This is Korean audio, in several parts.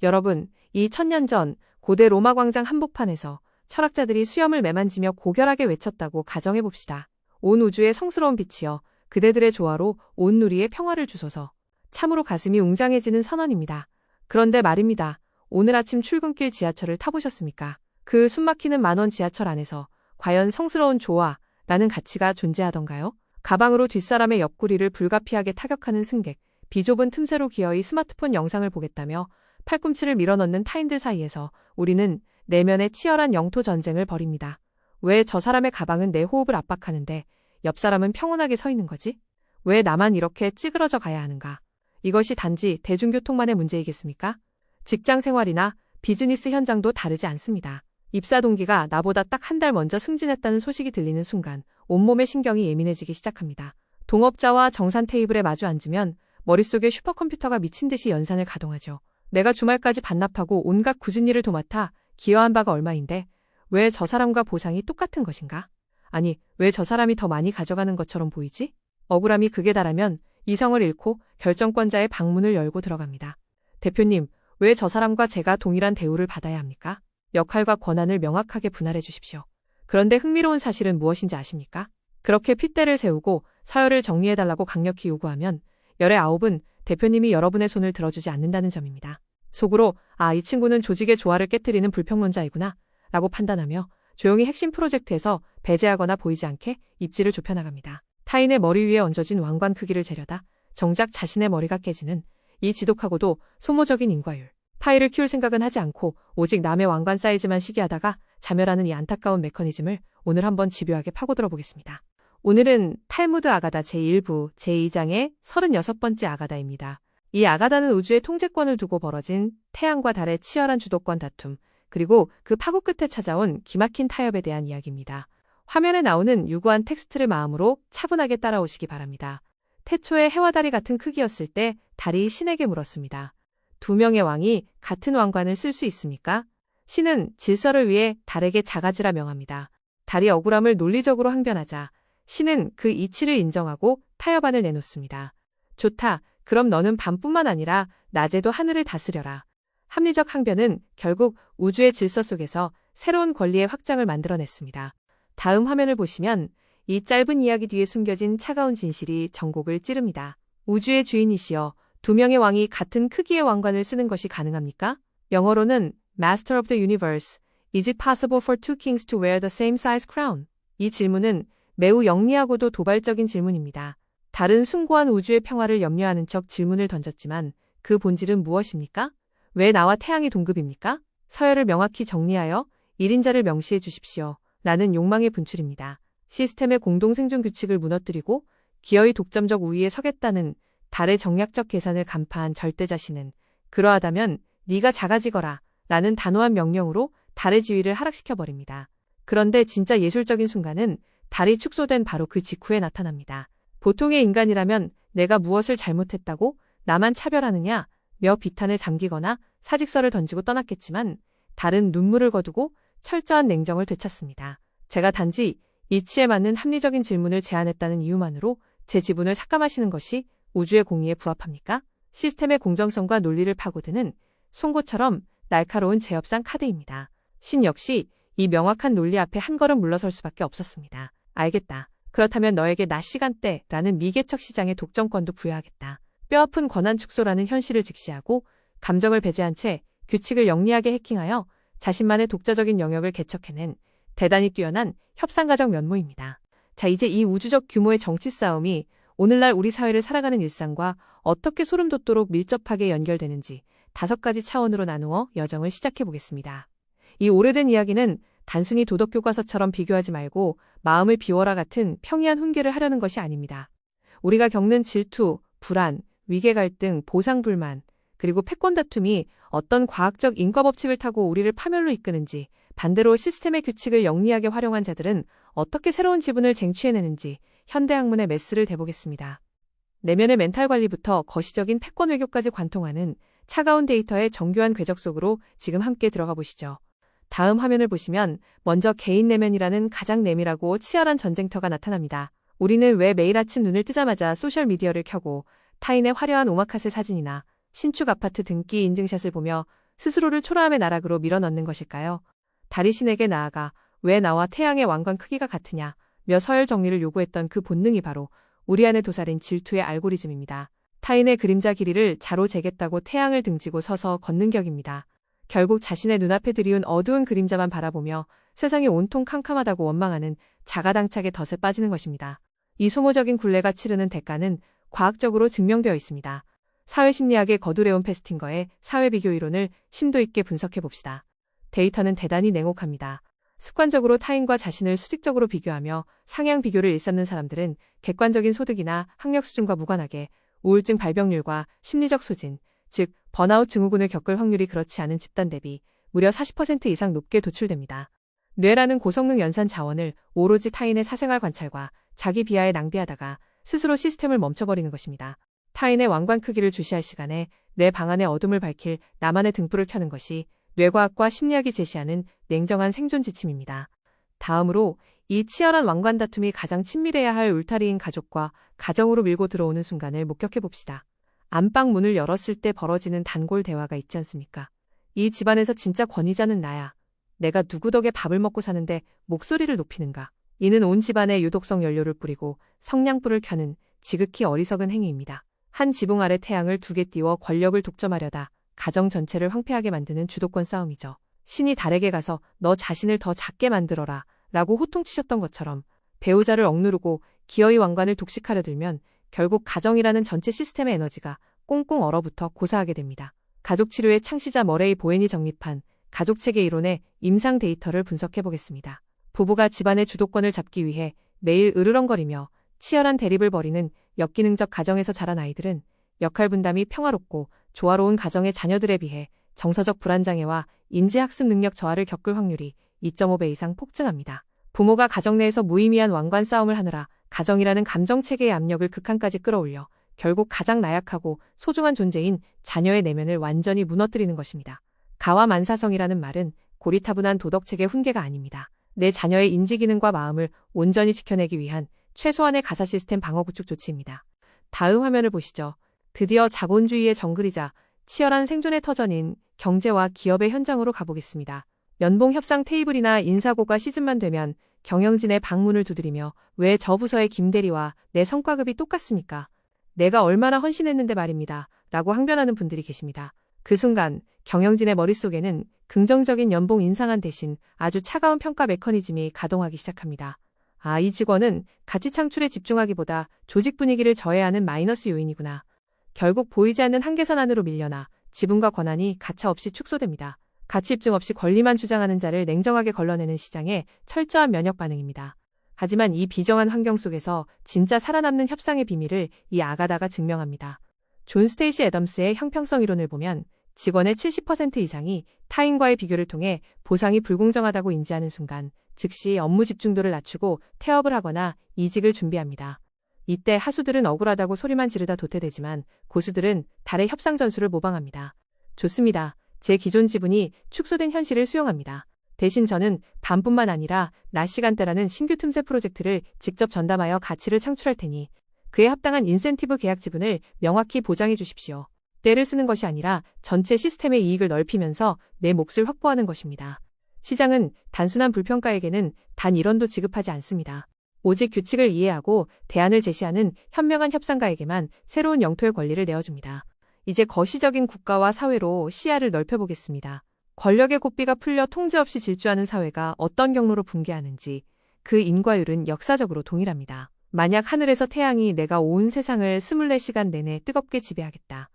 여러분, 이 1000년 전 고대 로마 광장 한복판에서 철학자들이 수염을 매만지며 고결하게 외쳤다고 가정해봅시다. 온 우주의 성스러운 빛이여, 그대들의 조화로 온 누리의 평화를 주소서. 참으로 가슴이 웅장해지는 선언입니다. 그런데 말입니다. 오늘 아침 출근길 지하철을 타보셨습니까? 그 숨막히는 만원 지하철 안에서 과연 성스러운 조화라는 가치가 존재하던가요? 가방으로 뒷사람의 옆구리를 불가피하게 타격하는 승객, 비좁은 틈새로 기어이 스마트폰 영상을 보겠다며 팔꿈치를 밀어넣는 타인들 사이에서 우리는 내면의 치열한 영토 전쟁을 벌입니다. 왜 저 사람의 가방은 내 호흡을 압박하는데 옆 사람은 평온하게 서 있는 거지? 왜 나만 이렇게 찌그러져 가야 하는가? 이것이 단지 대중교통만의 문제이겠습니까? 직장 생활이나 비즈니스 현장도 다르지 않습니다. 입사 동기가 나보다 딱 한 달 먼저 승진했다는 소식이 들리는 순간 온몸의 신경이 예민해지기 시작합니다. 동업자와 정산 테이블에 마주 앉으면 머릿속에 슈퍼컴퓨터가 미친 듯이 연산을 가동하죠. 내가 주말까지 반납하고 온갖 굳은 일을 도맡아 기여한 바가 얼마인데 왜 저 사람과 보상이 똑같은 것인가? 아니, 왜 저 사람이 더 많이 가져가는 것처럼 보이지? 억울함이 극에 달하면 이성을 잃고 결정권자의 방문을 열고 들어갑니다. 대표님, 왜 저 사람과 제가 동일한 대우를 받아야 합니까? 역할과 권한을 명확하게 분할해 주십시오. 그런데 흥미로운 사실은 무엇인지 아십니까? 그렇게 핏대를 세우고 서열을 정리해달라고 강력히 요구하면 열의 9은 대표님이 여러분의 손을 들어주지 않는다는 점입니다. 속으로 이 친구는 조직의 조화를 깨뜨리는 불평론자이구나 라고 판단하며 조용히 핵심 프로젝트에서 배제하거나 보이지 않게 입지를 좁혀나갑니다. 타인의 머리 위에 얹어진 왕관 크기를 재려다 정작 자신의 머리가 깨지는 이 지독하고도 소모적인 인과율. 파일을 키울 생각은 하지 않고 오직 남의 왕관 사이즈만 시기하다가 자멸하는 이 안타까운 메커니즘을 오늘 한번 집요하게 파고들어 보겠습니다. 오늘은 탈무드 아가다 제1부 제2장의 36번째 아가다입니다. 이 아가다는 우주의 통제권을 두고 벌어진 태양과 달의 치열한 주도권 다툼, 그리고 그 파고 끝에 찾아온 기막힌 타협에 대한 이야기입니다. 화면에 나오는 유구한 텍스트를 마음으로 차분하게 따라오시기 바랍니다. 태초에 해와 달이 같은 크기였을 때 달이 신에게 물었습니다. 두 명의 왕이 같은 왕관을 쓸 수 있습니까? 신은 질서를 위해 달에게 자가지라 명합니다. 달이 억울함을 논리적으로 항변하자 신은 그 이치를 인정하고 타협안을 내놓습니다. 좋다. 그럼 너는 밤뿐만 아니라 낮에도 하늘을 다스려라. 합리적 항변은 결국 우주의 질서 속에서 새로운 권리의 확장을 만들어냈습니다. 다음 화면을 보시면 이 짧은 이야기 뒤에 숨겨진 차가운 진실이 전곡을 찌릅니다. 우주의 주인이시여, 두 명의 왕이 같은 크기의 왕관을 쓰는 것이 가능합니까? 영어로는 Master of the Universe, Is it possible for two kings to wear the same size crown? 이 질문은 매우 영리하고도 도발적인 질문입니다. 다른 숭고한 우주의 평화를 염려하는 척 질문을 던졌지만 그 본질은 무엇입니까? 왜 나와 태양이 동급입니까? 서열을 명확히 정리하여 1인자를 명시해 주십시오. 라는 욕망의 분출입니다. 시스템의 공동 생존 규칙을 무너뜨리고 기어이 독점적 우위에 서겠다는 달의 정략적 계산을 간파한 절대자신은 그러하다면 네가 작아지거라 라는 단호한 명령으로 달의 지위를 하락시켜버립니다. 그런데 진짜 예술적인 순간은 달이 축소된 바로 그 직후에 나타납니다. 보통의 인간이라면 내가 무엇을 잘못했다고 나만 차별하느냐 며 비탄에 잠기거나 사직서를 던지고 떠났겠지만 달은 눈물을 거두고 철저한 냉정을 되찾습니다. 제가 단지 이치에 맞는 합리적인 질문을 제안했다는 이유만으로 제 지분을 삭감하시는 것이 우주의 공의에 부합합니까? 시스템의 공정성과 논리를 파고드는 송곳처럼 날카로운 제협상 카드입니다. 신 역시 이 명확한 논리 앞에 한 걸음 물러설 수밖에 없었습니다. 알겠다. 그렇다면 너에게 낮 시간대라는 미개척 시장의 독점권도 부여하겠다. 뼈아픈 권한 축소라는 현실을 직시하고 감정을 배제한 채 규칙을 영리하게 해킹하여 자신만의 독자적인 영역을 개척해낸 대단히 뛰어난 협상가적 면모입니다. 자, 이제 이 우주적 규모의 정치 싸움이 오늘날 우리 사회를 살아가는 일상과 어떻게 소름 돋도록 밀접하게 연결되는지 5가지 차원으로 나누어 여정을 시작해 보겠습니다. 이 오래된 이야기는 단순히 도덕교과서처럼 비교하지 말고 마음을 비워라 같은 평이한 훈계를 하려는 것이 아닙니다. 우리가 겪는 질투, 불안, 위계 갈등, 보상 불만, 그리고 패권 다툼이 어떤 과학적 인과 법칙을 타고 우리를 파멸로 이끄는지, 반대로 시스템의 규칙을 영리하게 활용한 자들은 어떻게 새로운 지분을 쟁취해내는지 현대 학문의 메스를 대보겠습니다. 내면의 멘탈 관리부터 거시적인 패권 외교까지 관통하는 차가운 데이터의 정교한 궤적 속으로 지금 함께 들어가 보시죠. 다음 화면을 보시면 먼저 개인 내면이라는 가장 내밀하고 치열한 전쟁터가 나타납니다. 우리는 왜 매일 아침 눈을 뜨자마자 소셜미디어를 켜고 타인의 화려한 오마카세 사진이나 신축 아파트 등기 인증샷을 보며 스스로를 초라함의 나락으로 밀어넣는 것일까요? 달이 신에게 나아가 왜 나와 태양의 왕관 크기가 같으냐 며 서열 정리를 요구했던 그 본능이 바로 우리 안에 도사린 질투의 알고리즘입니다. 타인의 그림자 길이를 자로 재겠다고 태양을 등지고 서서 걷는 격입니다. 결국 자신의 눈앞에 들이운 어두운 그림자만 바라보며 세상이 온통 캄캄하다고 원망하는 자가당착의 덫에 빠지는 것입니다. 이 소모적인 굴레가 치르는 대가는 과학적으로 증명되어 있습니다. 사회심리학의 거두레온 페스팅거의 사회비교 이론을 심도 있게 분석해 봅시다. 데이터는 대단히 냉혹합니다. 습관적으로 타인과 자신을 수직적으로 비교하며 상향 비교를 일삼는 사람들은 객관적인 소득이나 학력 수준과 무관하게 우울증 발병률과 심리적 소진, 즉 번아웃 증후군을 겪을 확률이 그렇지 않은 집단 대비 무려 40% 이상 높게 도출됩니다. 뇌라는 고성능 연산 자원을 오로지 타인의 사생활 관찰과 자기 비하에 낭비하다가 스스로 시스템을 멈춰버리는 것입니다. 타인의 왕관 크기를 주시할 시간에 내 방 안의 어둠을 밝힐 나만의 등불을 켜는 것이 뇌과학과 심리학이 제시하는 냉정한 생존 지침입니다. 다음으로 이 치열한 왕관 다툼이 가장 친밀해야 할 울타리인 가족과 가정으로 밀고 들어오는 순간을 목격해 봅시다. 안방 문을 열었을 때 벌어지는 단골 대화가 있지 않습니까? 이 집안에서 진짜 권위자는 나야. 내가 누구 덕에 밥을 먹고 사는데 목소리를 높이는가? 이는 온 집안에 유독성 연료를 뿌리고 성냥불을 켜는 지극히 어리석은 행위입니다. 한 지붕 아래 태양을 두 개 띄워 권력을 독점하려다 가정 전체를 황폐하게 만드는 주도권 싸움이죠. 신이 달에게 가서 너 자신을 더 작게 만들어라 라고 호통치셨던 것처럼 배우자를 억누르고 기어이 왕관을 독식하려 들면 결국 가정이라는 전체 시스템의 에너지가 꽁꽁 얼어붙어 고사하게 됩니다. 가족치료의 창시자 머레이 보웬이 정립한 가족체계 이론의 임상 데이터를 분석해 보겠습니다. 부부가 집안의 주도권을 잡기 위해 매일 으르렁거리며 치열한 대립을 벌이는 역기능적 가정에서 자란 아이들은 역할 분담이 평화롭고 조화로운 가정의 자녀들에 비해 정서적 불안장애와 인지학습 능력 저하를 겪을 확률이 2.5배 이상 폭증합니다. 부모가 가정 내에서 무의미한 왕관 싸움을 하느라 가정이라는 감정체계의 압력을 극한까지 끌어올려 결국 가장 나약하고 소중한 존재인 자녀의 내면을 완전히 무너뜨리는 것입니다. 가와만사성이라는 말은 고리타분한 도덕체계 훈계가 아닙니다. 내 자녀의 인지기능과 마음을 온전히 지켜내기 위한 최소한의 가사 시스템 방어 구축 조치입니다. 다음 화면을 보시죠. 드디어 자본주의의 정글이자 치열한 생존의 터전인 경제와 기업의 현장으로 가보겠습니다. 연봉 협상 테이블이나 인사고가 시즌만 되면 경영진의 방문을 두드리며 왜 저 부서의 김대리와 내 성과급이 똑같습니까? 내가 얼마나 헌신했는데 말입니다. 라고 항변하는 분들이 계십니다. 그 순간 경영진의 머릿속에는 긍정적인 연봉 인상안 대신 아주 차가운 평가 메커니즘이 가동하기 시작합니다. 이 직원은 가치 창출에 집중하기보다 조직 분위기를 저해하는 마이너스 요인이구나. 결국 보이지 않는 한계선 안으로 밀려나 지분과 권한이 가차없이 축소됩니다. 가치 입증 없이 권리만 주장하는 자를 냉정하게 걸러내는 시장의 철저한 면역 반응입니다. 하지만 이 비정한 환경 속에서 진짜 살아남는 협상의 비밀을 이 아가다가 증명합니다. 존 스테이시 애덤스의 형평성 이론을 보면 직원의 70% 이상이 타인과의 비교를 통해 보상이 불공정하다고 인지하는 순간 즉시 업무 집중도를 낮추고 태업을 하거나 이직을 준비합니다. 이때 하수들은 억울하다고 소리만 지르다 도태되지만 고수들은 달의 협상 전술을 모방합니다. 좋습니다. 제 기존 지분이 축소된 현실을 수용합니다. 대신 저는 밤뿐만 아니라 낮 시간대라는 신규 틈새 프로젝트를 직접 전담하여 가치를 창출할 테니 그에 합당한 인센티브 계약 지분을 명확히 보장해 주십시오. 때를 쓰는 것이 아니라 전체 시스템의 이익을 넓히면서 내 몫을 확보하는 것입니다. 시장은 단순한 불평가에게는 단 1원도 지급하지 않습니다. 오직 규칙을 이해하고 대안을 제시하는 현명한 협상가에게만 새로운 영토의 권리를 내어줍니다. 이제 거시적인 국가와 사회로 시야를 넓혀보겠습니다. 권력의 고삐가 풀려 통제 없이 질주하는 사회가 어떤 경로로 붕괴하는지 그 인과율은 역사적으로 동일합니다. 만약 하늘에서 태양이 내가 온 세상을 24시간 내내 뜨겁게 지배하겠다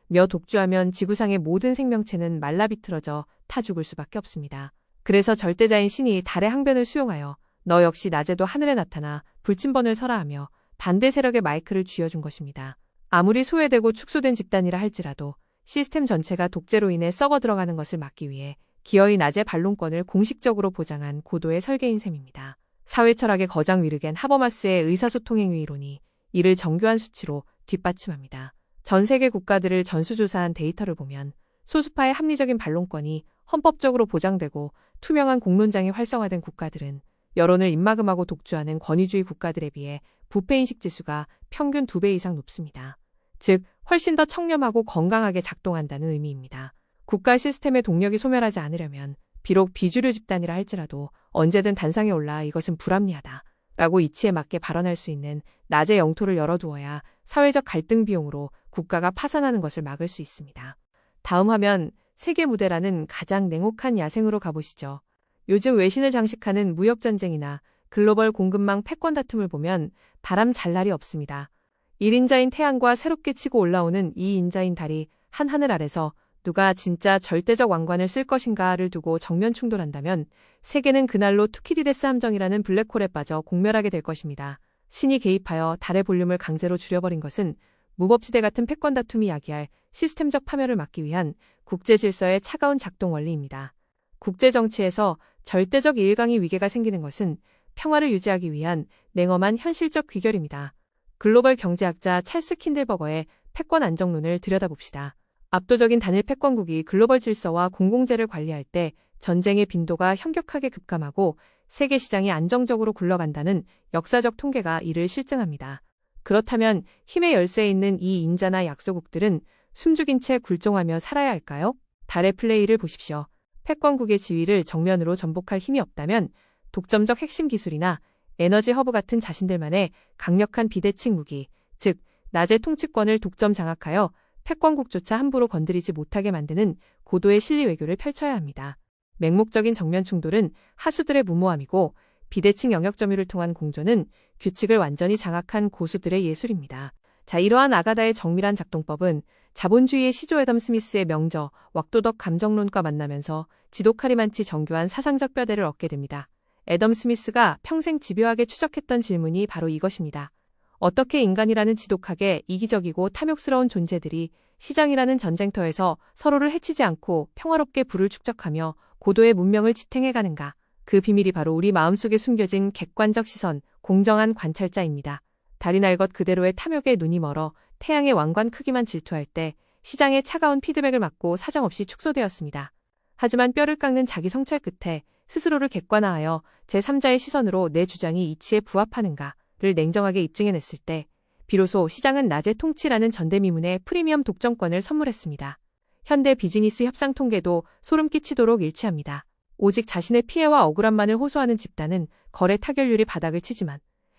며 독주하면 지구상의 모든 생명체는 말라비틀어져 타 죽을 수밖에 없습니다. 그래서 절대자인 신이 달의 항변을 수용하여 너 역시 낮에도 하늘에 나타나 불침번을 설하하며 반대 세력의 마이크를 쥐어준 것입니다. 아무리 소외되고 축소된 집단이라 할지라도 시스템 전체가 독재로 인해 썩어 들어가는 것을 막기 위해 기어이 낮의 반론권을 공식적으로 보장한 고도의 설계인 셈입니다. 사회철학의 거장 위르겐 하버마스의 의사소통행위 이론이 이를 정교한 수치로 뒷받침합니다. 전 세계 국가들을 전수조사한 데이터를 보면 소수파의 합리적인 반론권이 헌법적으로 보장되고 투명한 공론장이 활성화된 국가들은 여론을 입막음하고 독주하는 권위주의 국가들에 비해 부패인식 지수가 평균 2배 이상 높습니다. 즉, 훨씬 더 청렴하고 건강하게 작동한다는 의미입니다. 국가 시스템의 동력이 소멸하지 않으려면 비록 비주류 집단이라 할지라도 언제든 단상에 올라 이것은 불합리하다 라고 이치에 맞게 발언할 수 있는 낮의 영토를 열어두어야 사회적 갈등 비용으로 국가가 파산하는 것을 막을 수 있습니다. 다음 화면, 세계 무대라는 가장 냉혹한 야생으로 가보시죠. 요즘 외신을 장식하는 무역전쟁이나 글로벌 공급망 패권 다툼을 보면 바람 잘 날이 없습니다. 1인자인 태양과 새롭게 치고 올라오는 2인자인 달이 한 하늘 아래서 누가 진짜 절대적 왕관을 쓸 것인가를 두고 정면 충돌한다면 세계는 그날로 투키디데스 함정이라는 블랙홀에 빠져 공멸하게 될 것입니다. 신이 개입하여 달의 볼륨을 강제로 줄여버린 것은 무법지대 같은 패권 다툼이 야기할 시스템적 파멸을 막기 위한 국제 질서의 차가운 작동 원리입니다. 국제 정치에서 절대적 일강의 위계가 생기는 것은 평화를 유지하기 위한 냉엄한 현실적 귀결입니다. 글로벌 경제학자 찰스 킨들버거의 패권 안정론을 들여다봅시다. 압도적인 단일 패권국이 글로벌 질서와 공공재를 관리할 때 전쟁의 빈도가 현격하게 급감하고 세계 시장이 안정적으로 굴러간다는 역사적 통계가 이를 실증합니다. 그렇다면 힘의 열세에 있는 이 인자나 약소국들은 숨죽인 채 굴종하며 살아야 할까요? 달의 플레이를 보십시오. 패권국의 지위를 정면으로 전복할 힘이 없다면 독점적 핵심 기술이나 에너지 허브 같은 자신들만의 강력한 비대칭 무기, 즉 낮의 통치권을 독점 장악하여 패권국조차 함부로 건드리지 못하게 만드는 고도의 실리 외교를 펼쳐야 합니다. 맹목적인 정면 충돌은 하수들의 무모함이고 비대칭 영역 점유를 통한 공존은 규칙을 완전히 장악한 고수들의 예술입니다. 자, 이러한 아가다의 정밀한 작동법은 자본주의의 시조 애덤 스미스의 명저 왁도덕 감정론과 만나면서 지독하리만치 정교한 사상적 뼈대를 얻게 됩니다. 애덤 스미스가 평생 집요하게 추적했던 질문이 바로 이것입니다. 어떻게 인간이라는 지독하게 이기적이고 탐욕스러운 존재들이 시장이라는 전쟁터에서 서로를 해치지 않고 평화롭게 부를 축적하며 고도의 문명을 지탱해가는가? 그 비밀이 바로 우리 마음속에 숨겨진 객관적 시선, 공정한 관찰자입니다. 달이 날 것 그대로의 탐욕에 눈이 멀어 태양의 왕관 크기만 질투할 때 시장의 차가운 피드백을 맞고 사정없이 축소되었습니다. 하지만 뼈를 깎는 자기 성찰 끝에 스스로를 객관화하여 제3자의 시선으로 내 주장이 이치에 부합하는가를 냉정하게 입증해냈을 때 비로소 시장은 낮의 통치라는 전대미문의 프리미엄 독점권을 선물했습니다. 현대 비즈니스 협상 통계도 소름 끼치도록 일치합니다. 오직 자신의 피해와 억울함만을 호소하는 집단은 거래 타결률이 바닥을 치지만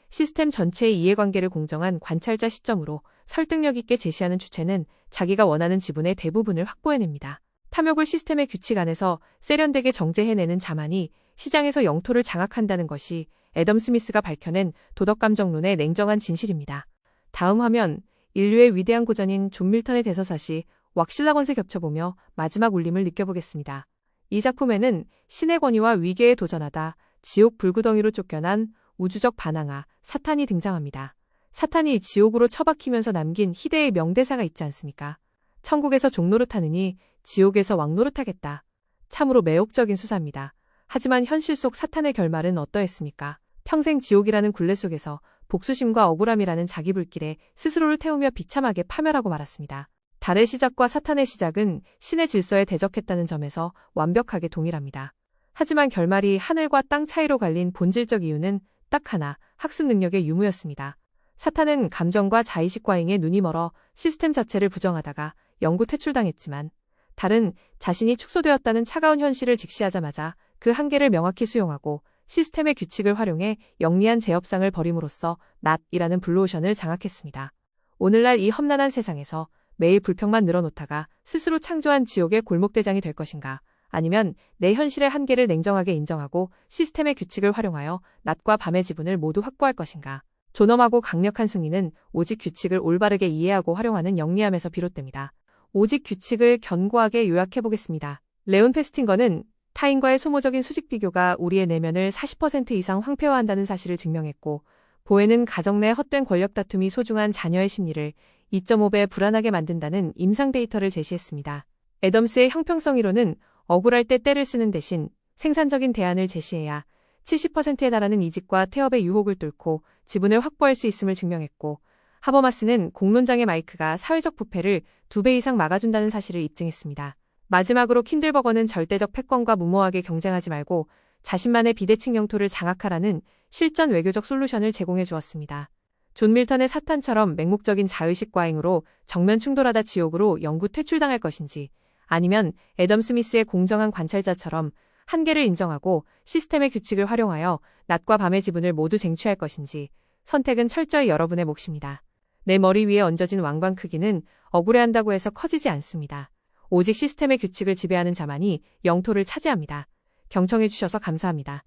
시스템 전체의 이해관계를 공정한 관찰자 시점으로 설득력 있게 제시하는 주체는 자기가 원하는 지분의 대부분을 확보해냅니다. 탐욕을 시스템의 규칙 안에서 세련되게 정제해내는 자만이 시장에서 영토를 장악한다는 것이 애덤 스미스가 밝혀낸 도덕감정론의 냉정한 진실입니다. 다음 화면, 인류의 위대한 고전인 존 밀턴의 대서사시 왁실라건을 겹쳐보며 마지막 울림을 느껴보겠습니다. 이 작품에는 신의 권위와 위계에 도전하다 지옥 불구덩이로 쫓겨난 우주적 반항아 사탄이 등장합니다. 사탄이 지옥으로 처박히면서 남긴 희대의 명대사가 있지 않습니까? 천국에서 종노릇하느니 지옥에서 왕노릇하겠다. 참으로 매혹적인 수사입니다. 하지만 현실 속 사탄의 결말은 어떠했습니까? 평생 지옥이라는 굴레 속에서 복수심과 억울함이라는 자기 불길에 스스로를 태우며 비참하게 파멸하고 말았습니다. 달의 시작과 사탄의 시작은 신의 질서에 대적했다는 점에서 완벽하게 동일합니다. 하지만 결말이 하늘과 땅 차이로 갈린 본질적 이유는 딱 하나, 학습 능력의 유무였습니다. 사탄은 감정과 자의식 과잉에 눈이 멀어 시스템 자체를 부정하다가 영구 퇴출당했지만 달은 자신이 축소되었다는 차가운 현실을 직시하자마자 그 한계를 명확히 수용하고 시스템의 규칙을 활용해 영리한 재협상을 벌임으로써 낫이라는 블루오션을 장악했습니다. 오늘날 이 험난한 세상에서 매일 불평만 늘어놓다가 스스로 창조한 지옥의 골목대장이 될 것인가? 아니면 내 현실의 한계를 냉정하게 인정하고 시스템의 규칙을 활용하여 낮과 밤의 지분을 모두 확보할 것인가? 존엄하고 강력한 승리는 오직 규칙을 올바르게 이해하고 활용하는 영리함에서 비롯됩니다. 오직 규칙을 견고하게 요약해보겠습니다. 레온 페스팅거는 타인과의 소모적인 수직 비교가 우리의 내면을 40% 이상 황폐화한다는 사실을 증명했고, 보에는 가정 내 헛된 권력 다툼이 소중한 자녀의 심리를 2.5배 불안하게 만든다는 임상 데이터를 제시했습니다. 애덤스의 형평성 이론은 억울할 때 때를 쓰는 대신 생산적인 대안을 제시해야 70%에 달하는 이직과 태업의 유혹을 뚫고 지분을 확보할 수 있음을 증명했고, 하버마스는 공론장의 마이크가 사회적 부패를 2배 이상 막아준다는 사실을 입증했습니다. 마지막으로 킨들버거는 절대적 패권과 무모하게 경쟁하지 말고 자신만의 비대칭 영토를 장악하라는 실전 외교적 솔루션을 제공해 주었습니다. 존 밀턴의 사탄처럼 맹목적인 자의식 과잉으로 정면 충돌하다 지옥으로 영구 퇴출당할 것인지, 아니면 애덤 스미스의 공정한 관찰자처럼 한계를 인정하고 시스템의 규칙을 활용하여 낮과 밤의 지분을 모두 쟁취할 것인지 선택은 철저히 여러분의 몫입니다. 내 머리 위에 얹어진 왕관 크기는 억울해한다고 해서 커지지 않습니다. 오직 시스템의 규칙을 지배하는 자만이 영토를 차지합니다. 경청해 주셔서 감사합니다.